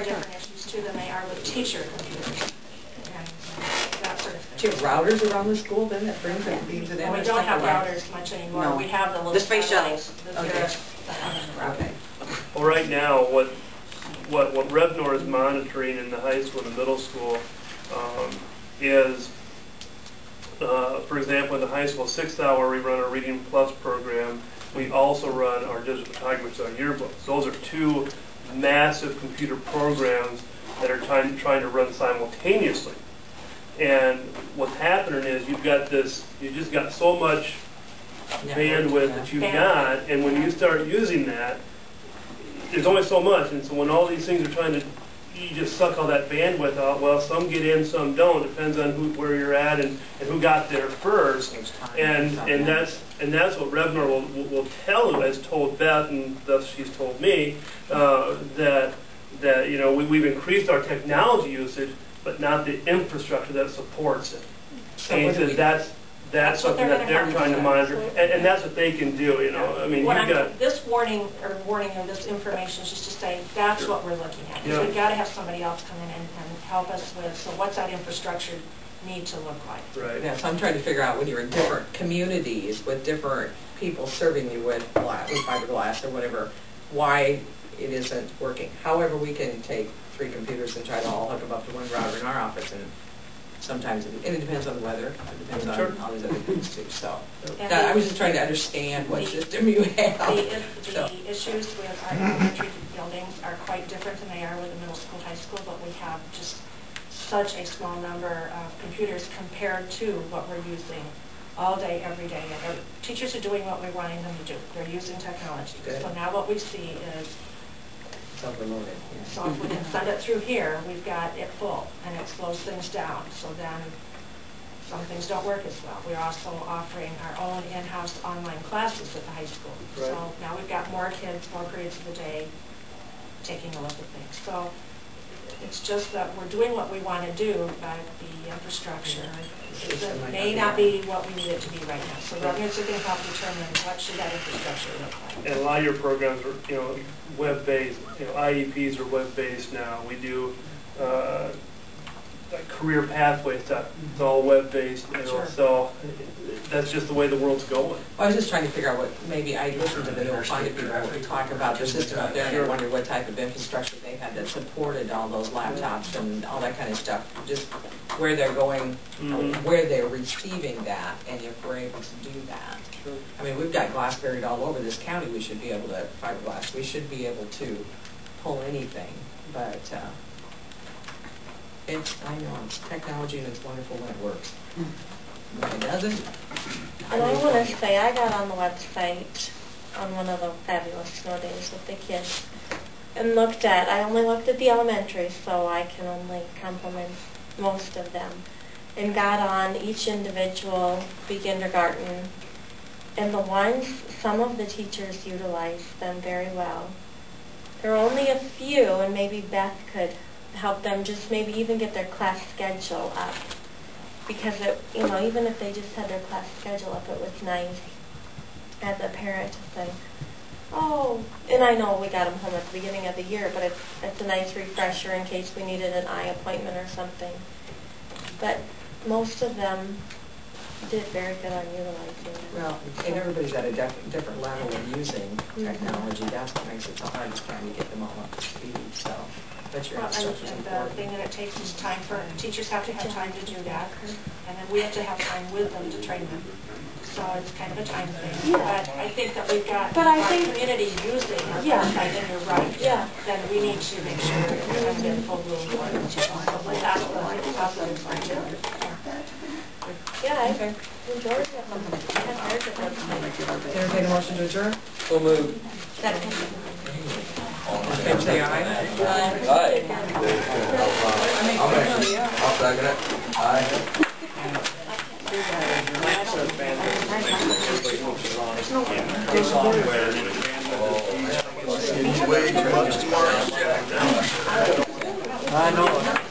different issues too than they are with teacher computers and that sort of thing. Do you have routers around the school then that brings it, beams it in? Well, we don't have routers much anymore. No. We have the little space shuttles. Okay. Okay. Well, right now, what Revnor is monitoring in the high school and the middle school is, for example, in the high school 6th hour, we run our Reading Plus program. We also run our digital photography, which is our yearbooks. Those are two massive computer programs that are trying to run simultaneously. And what's happening is you just got so much bandwidth that you've got, and when you start using that, there's only so much, and so when all these things are you just suck all that bandwidth out. Well, some get in, some don't. Depends on where you're at and who got there first. And that's what Revnor will tell you, has told Beth, and thus she's told me that you know we've increased our technology usage, but not the infrastructure that supports it. So and that's something that they're trying to monitor, and that's what they can do. You know, I mean, this warning or this information is just to say that's what we're looking at. Yeah. We've got to have somebody else come in and help us with. So, what's that infrastructure need to look like? Right. Yeah. So I'm trying to figure out when you're in different communities with different people serving you with fiberglass or whatever, why it isn't working. However, we can take 3 computers and try to all hook them up to one router in our office, and sometimes it depends on the weather. It depends on all these other things too. So I was just trying to understand what system you have. The issues with our elementary buildings are quite different than they are with the middle school, high school, but we have just such a small number of computers compared to what we're using all day, every day. And teachers are doing what we're wanting them to do. They're using technology. Good. So now what we see is overloaded. Yeah. So if we can send it through here, we've got it full, and it slows things down. So then some things don't work as well. We're also offering our own in-house online classes at the high school. Right. So now we've got more kids, more periods of the day taking a look at things. So it's just that we're doing what we want to do, but the infrastructure may not be what we need it to be right now. So revenues are going to help determine what should that infrastructure look like. And a lot of your programs are, you know, web-based. You know, IEPs are web-based now. We do like career pathway stuff. It's all web-based. You know, sure. So that's just the way the world's going. Well, I was just trying to figure out what, maybe I listened to the old Find people talk about the system up there, and I wondered what type of infrastructure they had that supported all those laptops and all that kind of stuff. Just where they're going, where they're receiving that, and if we're able to do that. Sure. I mean, we've got glass buried all over this county. We should be able to, fiberglass, we should be able to pull anything, but I know it's technology and it's wonderful when it works. When it doesn't, and I want to say, I got on the website on one of the fabulous snow days with the kids and I only looked at the elementary, so I can only compliment most of them, and got on each individual, the kindergarten, and some of the teachers utilized them very well. There are only a few, and maybe Beth could help them just maybe even get their class schedule up. Because, you know, even if they just had their class schedule up, it was nice as a parent to say, oh, and I know we got them home at the beginning of the year, but it's a nice refresher in case we needed an eye appointment or something. But most of them did very good on utilizing it. Well, and everybody's at a different level of using technology. That's what makes it so hard, is trying to get them all up to speed. So, but your instruction's important. The thing that it takes is time for teachers have to have time to do that, and then we have to have time with them to train them. So it's kind of a time thing. Yeah. But I think that we've got our community using our website, and you're right. Yeah. Then we need to make sure that we're going to get full room for it. So that's the process. Yeah, I enjoyed it. I had heard it website. Entertain a motion to adjourn? We'll move. Second. All in favor, say aye. Aye. I'll second it. Aye. I know.